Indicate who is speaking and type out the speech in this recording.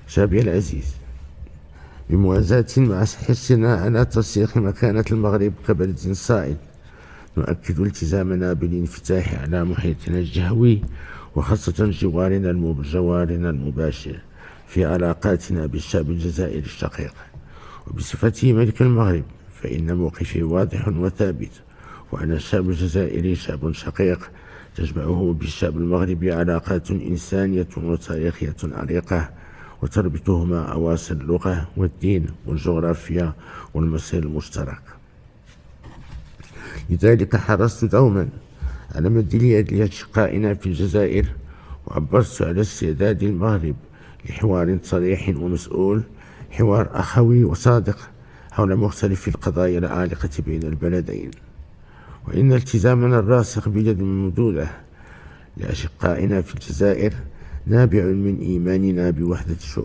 Speaker 1: شعبي العزيز، بموازاة مع حرصنا على ترسيخ مكانة المغرب كبلد صاعد، نؤكد التزامنا بالانفتاح على محيطنا الجهوي وخاصة جوارنا المباشر في علاقاتنا بالشعب الجزائري الشقيق. وبصفتي ملك المغرب فإن موقفي واضح وثابت، وأن الشعب الجزائري شعب شقيق تجمعه بالشعب المغربي علاقات إنسانية وتاريخية عريقة، وتربطهما أواصر اللغة والدين والجغرافيا والمصير المشترك. لذلك حرصت دوما على مد اليد لأشقائنا في الجزائر، وعبرت على استعداد المغرب لحوار صريح ومسؤول، حوار أخوي وصادق حول مختلف القضايا العالقة بين البلدين. وإن التزامنا الراسخ بيد ممدودة لأشقائنا في الجزائر نابع من إيماننا بوحدة الشعوب